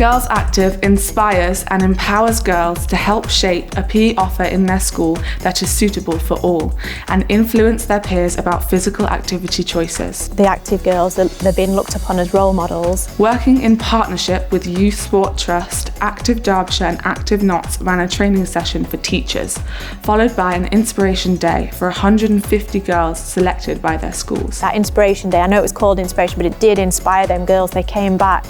Girls Active inspires and empowers girls to help shape a PE offer in their school that is suitable for all and influence their peers about physical activity choices. The active girls, they're being looked upon as role models. Working in partnership with Youth Sport Trust, Active Derbyshire and Active Notts ran a training session for teachers, followed by an Inspiration Day for 150 girls selected by their schools. That Inspiration Day, I know it was called Inspiration, but it did inspire them girls. They came back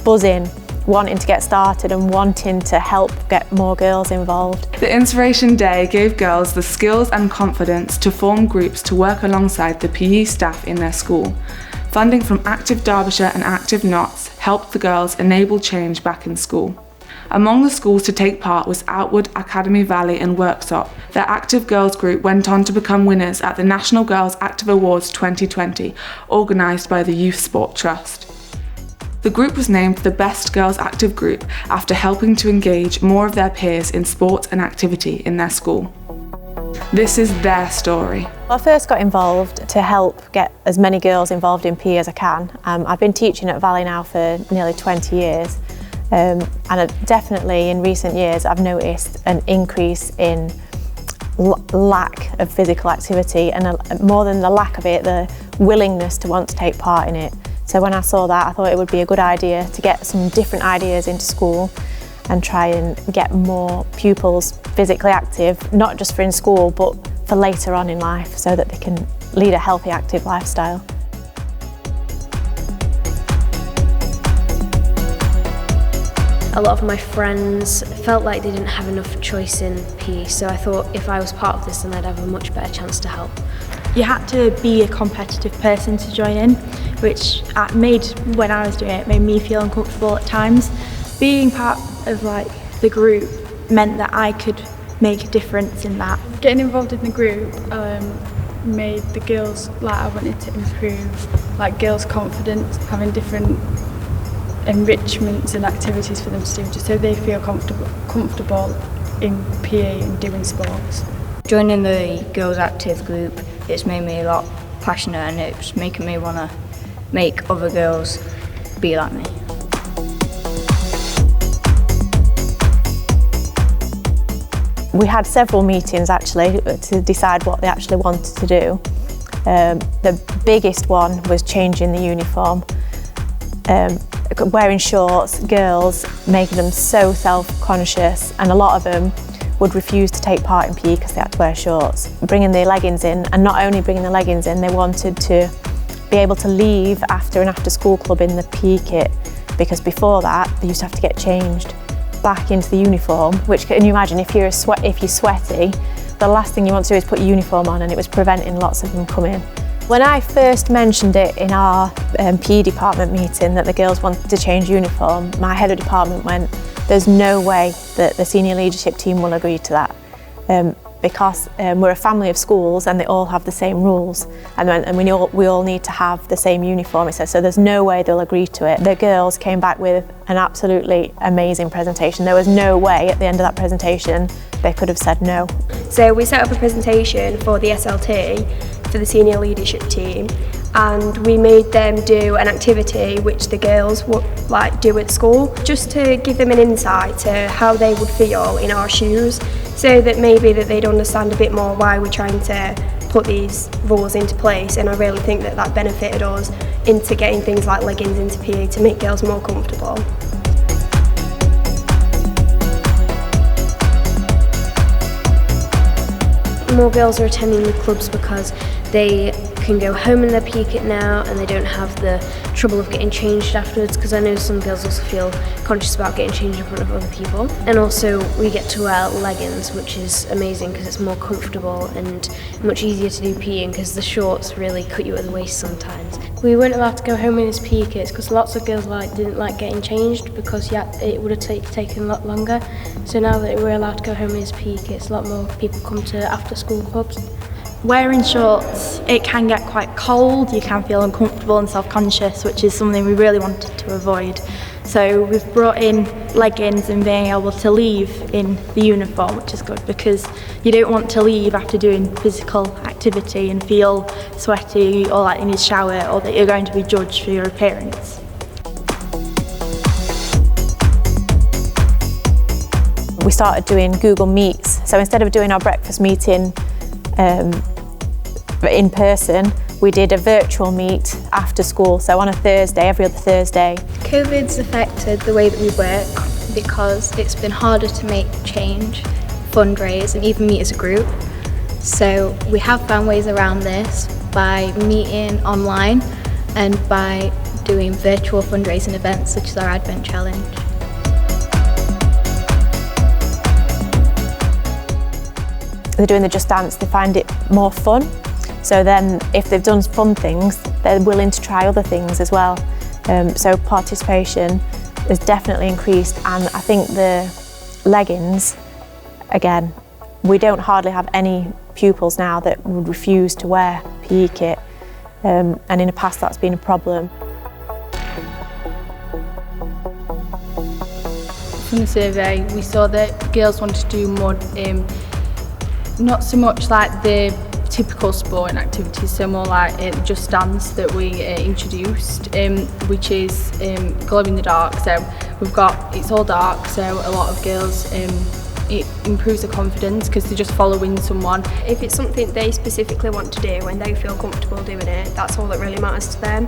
buzzing, wanting to get started and wanting to help get more girls involved. The Inspiration Day gave girls the skills and confidence to form groups to work alongside the PE staff in their school. Funding from Active Derbyshire and Active Notts helped the girls enable change back in school. Among the schools to take part was Outwood Academy Valley and Worksop. Their Active Girls group went on to become winners at the National Girls Active Awards 2020, organised by the Youth Sport Trust. The group was named the Best Girls Active Group after helping to engage more of their peers in sport and activity in their school. This is their story. I first got involved to help get as many girls involved in PE as I can. I've been teaching at Valley now for nearly 20 years. And definitely in recent years I've noticed an increase in lack of physical activity and more than the lack of it, the willingness to want to take part in it. So when I saw that, I thought it would be a good idea to get some different ideas into school and try and get more pupils physically active, not just for in school, but for later on in life, so that they can lead a healthy, active lifestyle. A lot of my friends felt like they didn't have enough choice in PE, so I thought if I was part of this then I'd have a much better chance to help. You had to be a competitive person to join in, which when I was doing it, made me feel uncomfortable at times. Being part of the group meant that I could make a difference in that. Getting involved in the group made the girls, I wanted to improve girls' confidence, having different enrichments and activities for them to do, just so they feel comfortable in PE and doing sports. Joining the Girls Active group, it's made me a lot passionate and it's making me want to make other girls be like me. We had several meetings actually to decide what they actually wanted to do. The biggest one was changing the uniform. Wearing shorts, girls, making them so self-conscious, and a lot of them would refuse to take part in PE because they had to wear shorts. Bringing the leggings in, and not only bringing the leggings in, they wanted to be able to leave after an after-school club in the PE kit, because before that they used to have to get changed back into the uniform, which, can you imagine, if you're sweaty, the last thing you want to do is put your uniform on, and it was preventing lots of them coming. When I first mentioned it in our PE department meeting that the girls wanted to change uniform, my head of department went, there's no way that the senior leadership team will agree to that. Because we're a family of schools and they all have the same rules, and we all need to have the same uniform, it says, so there's no way they'll agree to it. The girls came back with an absolutely amazing presentation. There was no way at the end of that presentation they could have said no. So we set up a presentation for the SLT, for the senior leadership team, and we made them do an activity which the girls would do at school, just to give them an insight to how they would feel in our shoes, so that maybe that they'd understand a bit more why we're trying to put these rules into place. And I really think that that benefited us into getting things like leggings into PE to make girls more comfortable. More girls are attending the clubs because they can go home in their PE kit now and they don't have the trouble of getting changed afterwards, because I know some girls also feel conscious about getting changed in front of other people. And also we get to wear leggings, which is amazing because it's more comfortable and much easier to do PE in, because the shorts really cut you at the waist sometimes. We weren't allowed to go home in his PE kits because lots of girls didn't like getting changed, because it would have taken a lot longer. So now that we're allowed to go home in his PE kits, a lot more people come to after school clubs. Wearing shorts, it can get quite cold, you can feel uncomfortable and self-conscious, which is something we really wanted to avoid. So we've brought in leggings and being able to leave in the uniform, which is good, because you don't want to leave after doing physical activity and feel sweaty or like you need a shower, or that you're going to be judged for your appearance. we started doing Google Meets. So instead of doing our breakfast meeting in person, we did a virtual meet after school, so on a Thursday, every other Thursday. COVID's affected the way that we work because it's been harder to make change, fundraise and even meet as a group. So we have found ways around this by meeting online and by doing virtual fundraising events such as our Advent Challenge. They're doing the Just Dance, they find it more fun. So then if they've done fun things, they're willing to try other things as well. So participation has definitely increased, and I think the leggings, again, we don't hardly have any pupils now that would refuse to wear PE kit, and in the past that's been a problem. From the survey, we saw that girls wanted to do more, not so much like the typical sporting activities, so more like Just Dance that we introduced, which is glow in the dark. So it's all dark, so a lot of girls, it improves their confidence because they're just following someone. If it's something they specifically want to do and they feel comfortable doing it, that's all that really matters to them.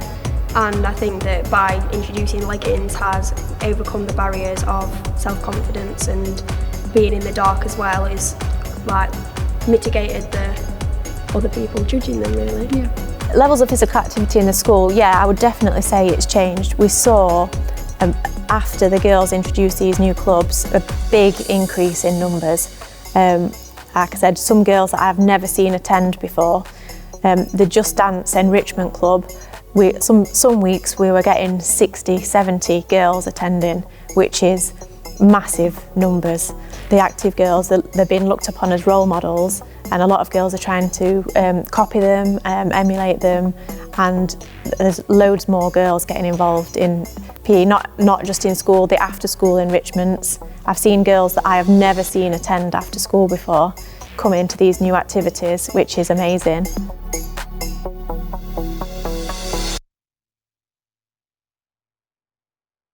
And I think that by introducing leggings has overcome the barriers of self-confidence, and being in the dark as well is like mitigated the other people judging them, really. Yeah. Levels of physical activity in the school, yeah, I would definitely say it's changed. We saw, after the girls introduced these new clubs, a big increase in numbers. Like I said, some girls that I've never seen attend before. The Just Dance Enrichment Club, some weeks we were getting 60, 70 girls attending, which is massive numbers. The active girls, they're being looked upon as role models, and a lot of girls are trying to copy them, emulate them, and there's loads more girls getting involved in PE, not just in school, the after school enrichments. I've seen girls that I have never seen attend after school before come into these new activities, which is amazing.